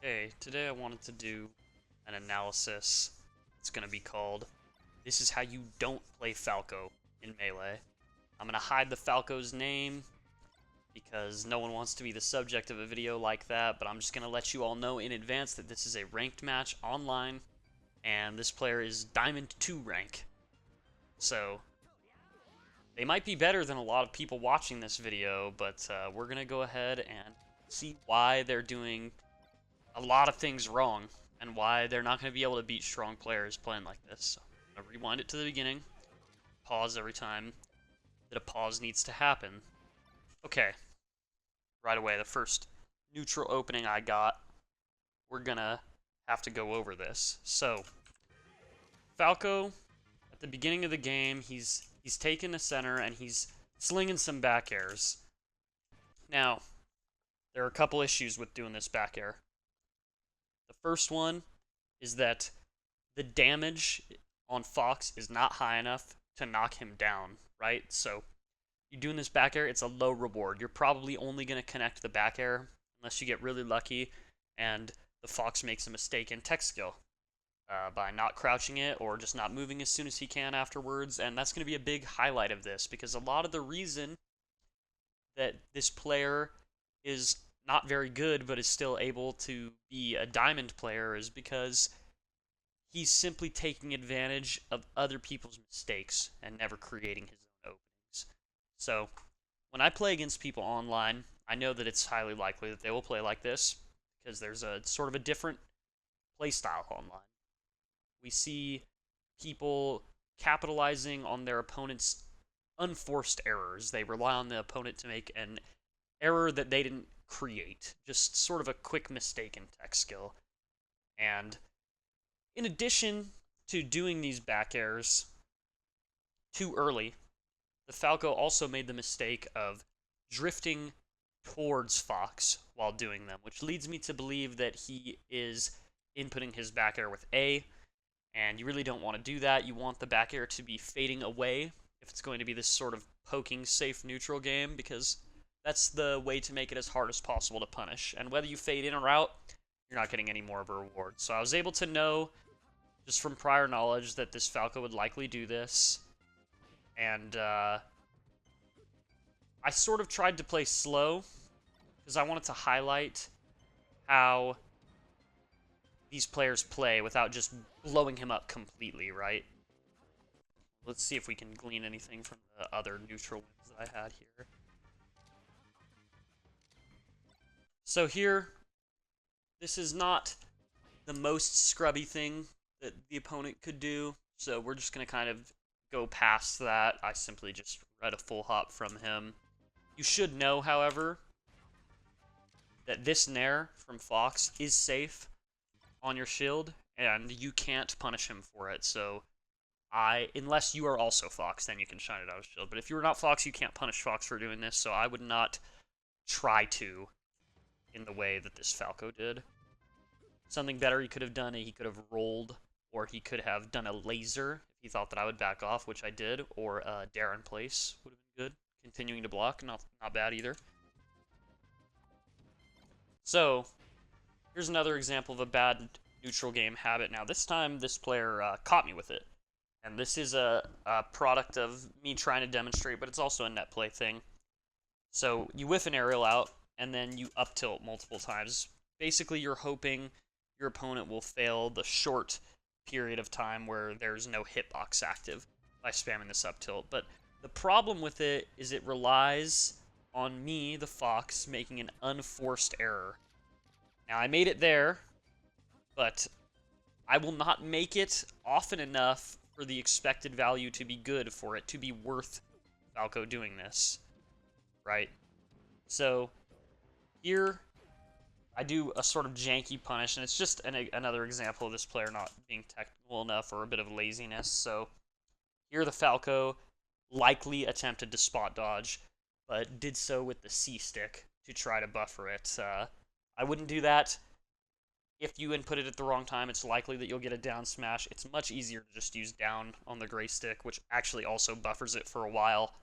Hey, today I wanted to do an analysis. It's going to be called This is How You Don't Play Falco in Melee. I'm going to hide the Falco's name because no one wants to be the subject of a video like that, but I'm just going to let you all know in advance that this is a ranked match online, and this player is Diamond 2 rank. So, they might be better than a lot of people watching this video, but we're going to go ahead and see why they're doing a lot of things wrong and why they're not going to be able to beat strong players playing like this. So I'm going to rewind it to the beginning, pause every time that a pause needs to happen. Okay, right away, the first neutral opening I got, we're going to have to go over this. So, Falco, at the beginning of the game, he's taking the center and he's slinging some back airs. Now, there are a couple issues with doing this back air. The first one is that the damage on Fox is not high enough to knock him down, right? So you're doing this back air, it's a low reward. You're probably only going to connect the back air unless you get really lucky and the Fox makes a mistake in tech skill by not crouching it or just not moving as soon as he can afterwards. And that's going to be a big highlight of this because a lot of the reason that this player is not very good but is still able to be a diamond player is because he's simply taking advantage of other people's mistakes and never creating his own openings. So, when I play against people online, I know that it's highly likely that they will play like this because there's a sort of a different play style online. We see people capitalizing on their opponent's unforced errors. They rely on the opponent to make an error that they didn't create, just sort of a quick mistake in tech skill. And in addition to doing these back airs too early, the Falco also made the mistake of drifting towards Fox while doing them, which leads me to believe that he is inputting his back air with A, and you really don't want to do that. You want the back air to be fading away if it's going to be this sort of poking safe neutral game, because that's the way to make it as hard as possible to punish. And whether you fade in or out, you're not getting any more of a reward. So I was able to know, just from prior knowledge, that this Falco would likely do this. And I sort of tried to play slow, because I wanted to highlight how these players play without just blowing him up completely, right? Let's see if we can glean anything from the other neutral wins that I had here. So here, this is not the most scrubby thing that the opponent could do, so we're just going to kind of go past that. I simply just read a full hop from him. You should know, however, that this nair from Fox is safe on your shield, and you can't punish him for it, so unless you are also Fox, then you can shine it out of shield. But if you're not Fox, you can't punish Fox for doing this, so I would not try to in the way that this Falco did. Something better he could have done, he could have rolled, or he could have done a laser if he thought that I would back off, which I did, or dare in place would have been good. Continuing to block, not bad either. So, here's another example of a bad neutral game habit. Now, this time, this player caught me with it. And this is a product of me trying to demonstrate, but it's also a net play thing. So, you whiff an aerial out, and then you up tilt multiple times. Basically, you're hoping your opponent will fail the short period of time where there's no hitbox active by spamming this up tilt. But the problem with it is it relies on me, the Fox, making an unforced error. Now, I made it there, but I will not make it often enough for the expected value to be good for it to be worth Falco doing this, right? So, here, I do a sort of janky punish, and it's just another example of this player not being technical enough or a bit of laziness. So, here the Falco likely attempted to spot dodge, but did so with the C stick to try to buffer it. I wouldn't do that. If you input it at the wrong time, it's likely that you'll get a down smash. It's much easier to just use down on the gray stick, which actually also buffers it for a while.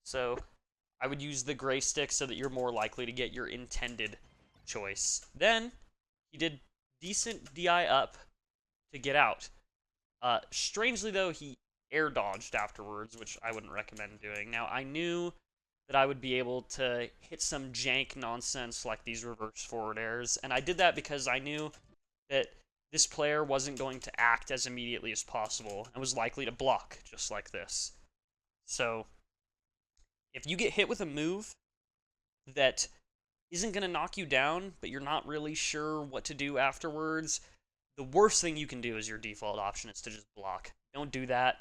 So I would use the gray stick so that you're more likely to get your intended choice. Then He did decent DI up to get out. Strangely, though, he air dodged afterwards, which I wouldn't recommend doing. Now, I knew that I would be able to hit some jank nonsense like these reverse forward airs, and I did that because I knew that this player wasn't going to act as immediately as possible and was likely to block just like this. So, if you get hit with a move that isn't going to knock you down, but you're not really sure what to do afterwards, the worst thing you can do as your default option is to just block. Don't do that.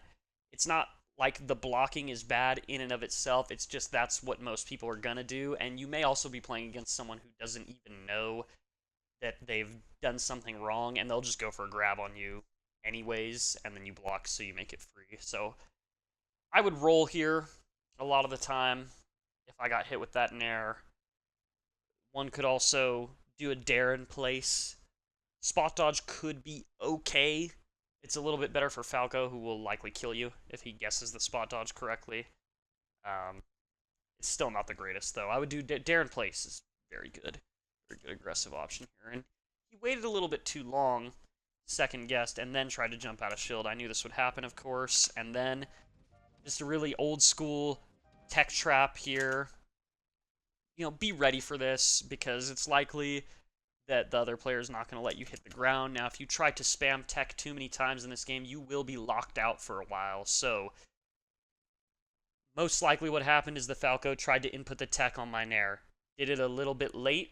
It's not like the blocking is bad in and of itself. It's just that's what most people are going to do. And you may also be playing against someone who doesn't even know that they've done something wrong, and they'll just go for a grab on you anyways, and then you block so you make it free. So I would roll here a lot of the time if I got hit with that nair. One could also do a dare in place. Spot dodge could be okay. It's a little bit better for Falco, who will likely kill you if he guesses the spot dodge correctly. It's still not the greatest, though. I would do dare in place. Is very good. Very good aggressive option here. And he waited a little bit too long, second guessed, and then tried to jump out of shield. I knew this would happen, of course. And then just a really old school tech trap here. You know, be ready for this, because it's likely that the other player is not going to let you hit the ground. Now, if you try to spam tech too many times in this game, you will be locked out for a while. So, most likely what happened is the Falco tried to input the tech on my nair. Did it a little bit late,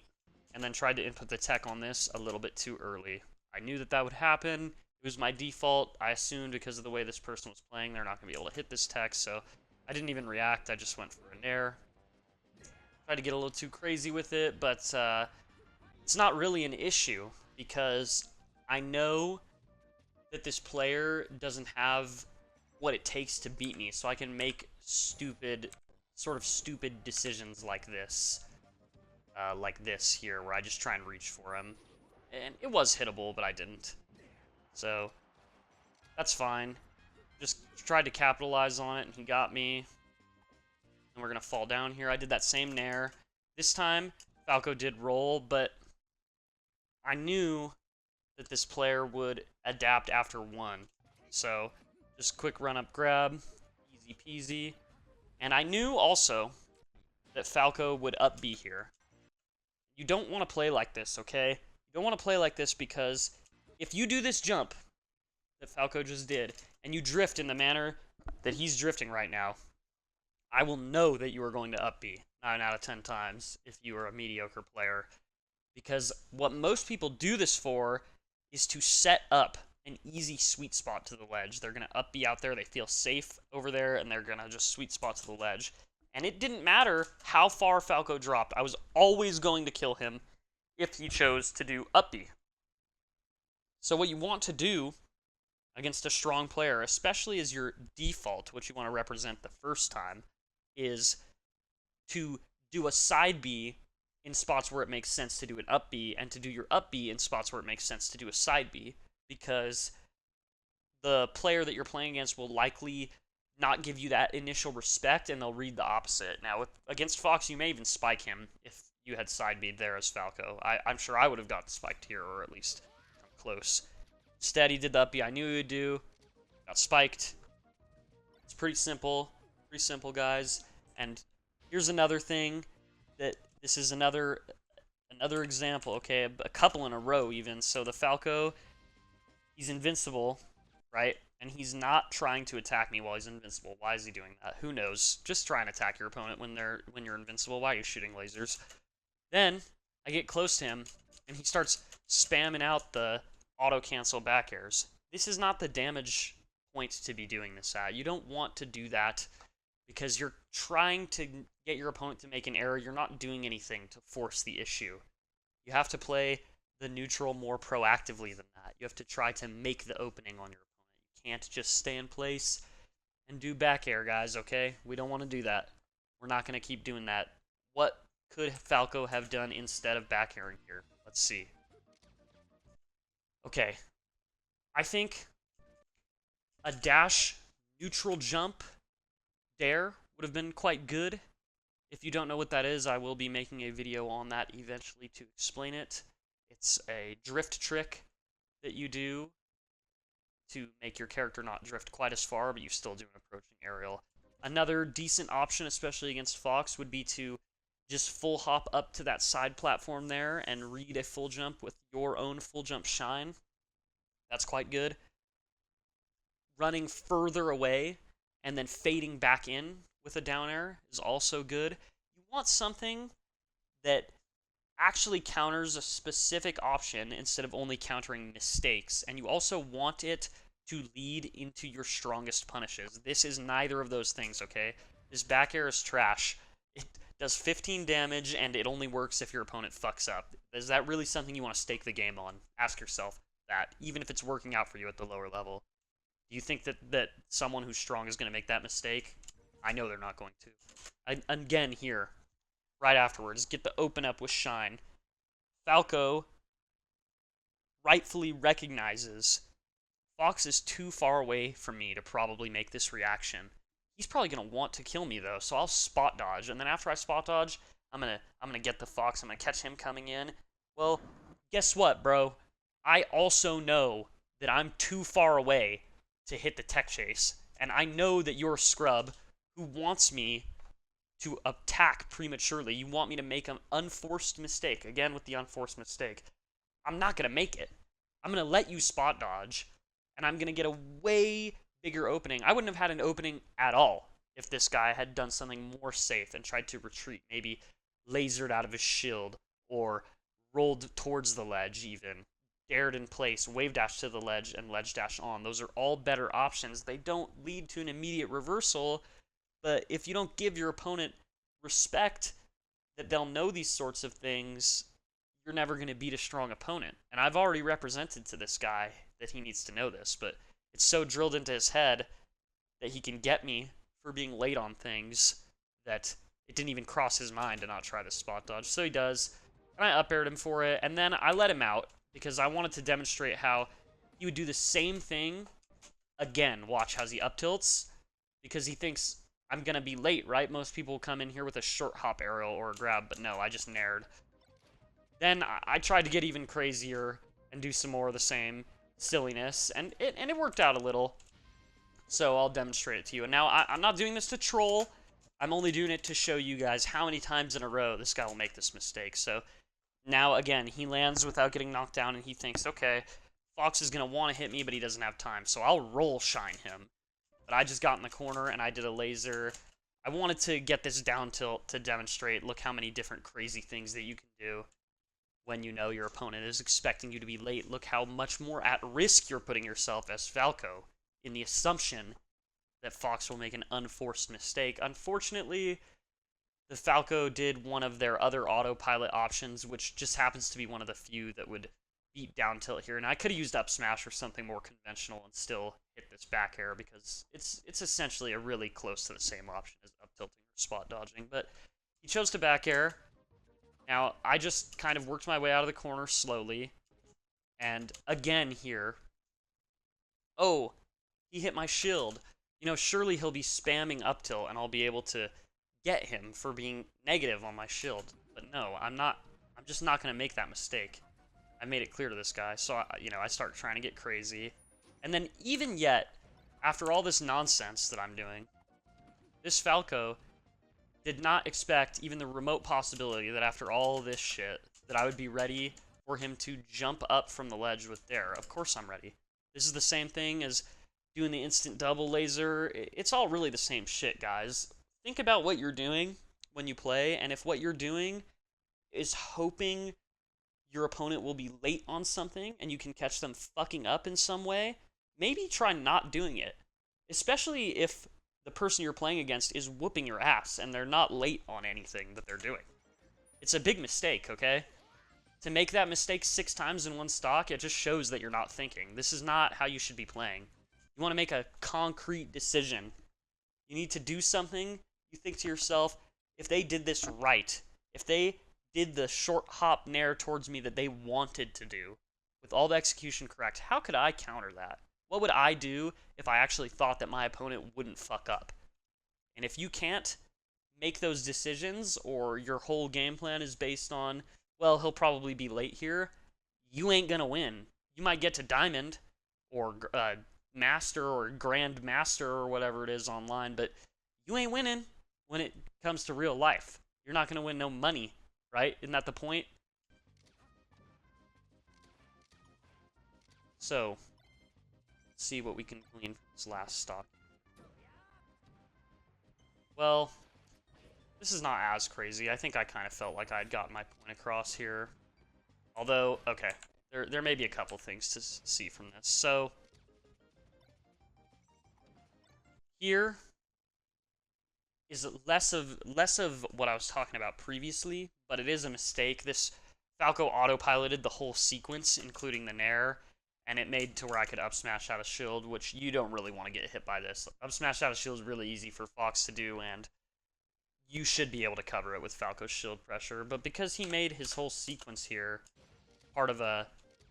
and then tried to input the tech on this a little bit too early. I knew that that would happen. It was my default. I assumed because of the way this person was playing, they're not going to be able to hit this tech, so I didn't even react. I just went for a nair. Tried to get a little too crazy with it, but it's not really an issue, because I know that this player doesn't have what it takes to beat me, so I can make stupid decisions like this here, where I just try and reach for him. And it was hittable, but I didn't. So, that's fine. Just tried to capitalize on it, and he got me. And we're going to fall down here. I did that same nair. This time, Falco did roll, but I knew that this player would adapt after one. So, just quick run-up grab. Easy peasy. And I knew also that Falco would up B here. You don't want to play like this, okay? You don't want to play like this, because if you do this jump that Falco just did, and you drift in the manner that he's drifting right now, I will know that you are going to up B 9 out of 10 times if you are a mediocre player. Because what most people do this for is to set up an easy sweet spot to the ledge. They're going to up B out there, they feel safe over there, and they're going to just sweet spot to the ledge. And it didn't matter how far Falco dropped. I was always going to kill him if he chose to do up B. So what you want to do against a strong player, especially as your default, what you want to represent the first time, is to do a side B in spots where it makes sense to do an up B, and to do your up B in spots where it makes sense to do a side B, because the player that you're playing against will likely not give you that initial respect, and they'll read the opposite. Now, against Fox, you may even spike him if you had side B there as Falco. I'm sure I would have gotten spiked here, or at least come close. Instead, he did the up B I knew he would do. Got spiked. It's pretty simple. Pretty simple, guys. And here's another thing that this is another example, okay? A couple in a row, even. So the Falco, he's invincible, right? And he's not trying to attack me while he's invincible. Why is he doing that? Who knows? Just try and attack your opponent when you're invincible. Why are you shooting lasers? Then I get close to him, and he starts spamming out the auto-cancel back airs. This is not the damage point to be doing this at. You don't want to do that, because you're trying to get your opponent to make an error. You're not doing anything to force the issue. You have to play the neutral more proactively than that. You have to try to make the opening on your opponent. You can't just stay in place and do back air, guys, okay? We don't want to do that. We're not going to keep doing that. What could Falco have done instead of back airing here? Let's see. Okay. I think a dash neutral jump dare would have been quite good. If you don't know what that is, I will be making a video on that eventually to explain it. It's a drift trick that you do to make your character not drift quite as far, but you still do an approaching aerial. Another decent option, especially against Fox, would be to just full hop up to that side platform there and read a full jump with your own full jump shine. That's quite good. Running further away and then fading back in with a down air is also good. You want something that actually counters a specific option instead of only countering mistakes. And you also want it to lead into your strongest punishes. This is neither of those things, okay? This back air is trash. It does 15 damage, and it only works if your opponent fucks up. Is that really something you want to stake the game on? Ask yourself that, even if it's working out for you at the lower level. Do you think that someone who's strong is going to make that mistake? I know they're not going to. Again, here, right afterwards, get the open up with Shine. Falco rightfully recognizes Fox is too far away from me to probably make this reaction. He's probably going to want to kill me, though, so I'll spot dodge. And then after I spot dodge, I'm gonna get the Fox. I'm going to catch him coming in. Well, guess what, bro? I also know that I'm too far away to hit the tech chase. And I know that you're a scrub who wants me to attack prematurely. You want me to make an unforced mistake. Again, with the unforced mistake. I'm not going to make it. I'm going to let you spot dodge, and I'm going to get a way bigger opening. I wouldn't have had an opening at all if this guy had done something more safe and tried to retreat. Maybe lasered out of his shield, or rolled towards the ledge even. Dared in place, wave dash to the ledge, and ledge dash on. Those are all better options. They don't lead to an immediate reversal, but if you don't give your opponent respect that they'll know these sorts of things, you're never going to beat a strong opponent. And I've already represented to this guy that he needs to know this, but it's so drilled into his head that he can get me for being late on things that it didn't even cross his mind to not try the spot dodge. So he does, and I up-aired him for it, and then I let him out because I wanted to demonstrate how he would do the same thing again. Watch how he up-tilts, because he thinks I'm going to be late, right? Most people come in here with a short hop aerial or a grab, but no, I just nared. Then I tried to get even crazier and do some more of the same silliness, and it worked out a little. So I'll demonstrate it to you. And now I'm not doing this to troll. I'm only doing it to show you guys how many times in a row this guy will make this mistake. So now, again, he lands without getting knocked down, and he thinks, okay, Fox is going to want to hit me, but he doesn't have time. So I'll roll shine him. But I just got in the corner, and I did a laser. I wanted to get this down tilt to demonstrate, look how many different crazy things that you can do when you know your opponent is expecting you to be late. Look how much more at risk you're putting yourself as Falco in the assumption that Fox will make an unforced mistake. Unfortunately, the Falco did one of their other autopilot options, which just happens to be one of the few that would beat down tilt here. And I could have used up smash or something more conventional and still hit this back air, because it's essentially a really close to the same option as up tilting or spot dodging. But he chose to back air. Now, I just kind of worked my way out of the corner slowly. And again here. Oh, he hit my shield. You know, surely he'll be spamming up tilt and I'll be able to get him for being negative on my shield. But no, I'm not. I'm just not going to make that mistake. I made it clear to this guy. So, I start trying to get crazy. And then even yet, after all this nonsense that I'm doing, this Falco did not expect even the remote possibility that after all this shit, that I would be ready for him to jump up from the ledge with Dare. Of course I'm ready. This is the same thing as doing the instant double laser. It's all really the same shit, guys. Think about what you're doing when you play, and if what you're doing is hoping your opponent will be late on something and you can catch them fucking up in some way, maybe try not doing it. Especially if the person you're playing against is whooping your ass and they're not late on anything that they're doing. It's a big mistake, okay? To make that mistake 6 times in one stock, it just shows that you're not thinking. This is not how you should be playing. You want to make a concrete decision. You need to do something. You think to yourself, if they did this right, if they did the short hop nair towards me that they wanted to do, with all the execution correct, how could I counter that? What would I do if I actually thought that my opponent wouldn't fuck up? And if you can't make those decisions, or your whole game plan is based on, well, he'll probably be late here, you ain't gonna win. You might get to Diamond or Master or Grand Master or whatever it is online, but you ain't winning when it comes to real life. You're not gonna win no money, right? Isn't that the point? So, let's see what we can glean from this last stock. Well, this is not as crazy. I think I kind of felt like I had gotten my point across here. Although, okay, there may be a couple things to see from this. So, here is less of what I was talking about previously, but it is a mistake. This Falco autopiloted the whole sequence, including the Nair, and it made to where I could up smash out of shield, which you don't really want to get hit by this. Up smash out of shield is really easy for Fox to do, and you should be able to cover it with Falco's shield pressure. But because he made his whole sequence here part of a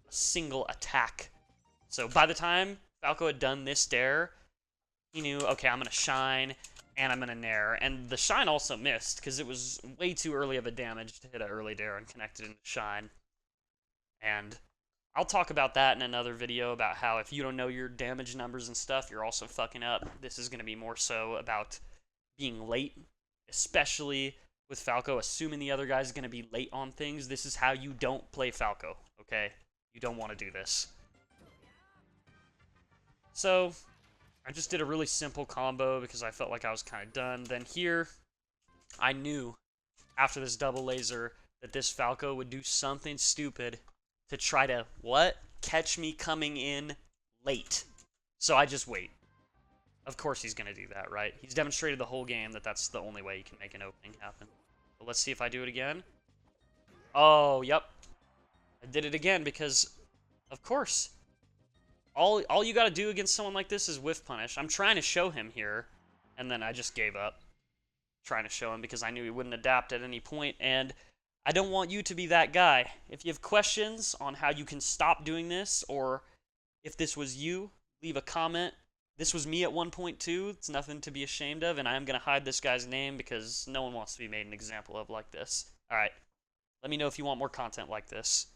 single attack, so by the time Falco had done this dare, he knew, okay, I'm going to shine, and I'm going to nair. And the shine also missed, because it was way too early of a damage to hit an early dare and connect it into shine. And I'll talk about that in another video, about how if you don't know your damage numbers and stuff, you're also fucking up. This is going to be more so about being late, especially with Falco, assuming the other guy's going to be late on things. This is how you don't play Falco, okay? You don't want to do this. So, I just did a really simple combo because I felt like I was kind of done. Then here, I knew after this double laser that this Falco would do something stupid to try to, what? Catch me coming in late. So I just wait. Of course he's going to do that, right? He's demonstrated the whole game that that's the only way you can make an opening happen. But let's see if I do it again. Oh, yep. I did it again because, of course, all you got to do against someone like this is whiff punish. I'm trying to show him here, and then I just gave up trying to show him because I knew he wouldn't adapt at any point, and I don't want you to be that guy. If you have questions on how you can stop doing this, or if this was you, leave a comment. This was me at 1.2. It's nothing to be ashamed of, and I am going to hide this guy's name because no one wants to be made an example of like this. Alright, let me know if you want more content like this.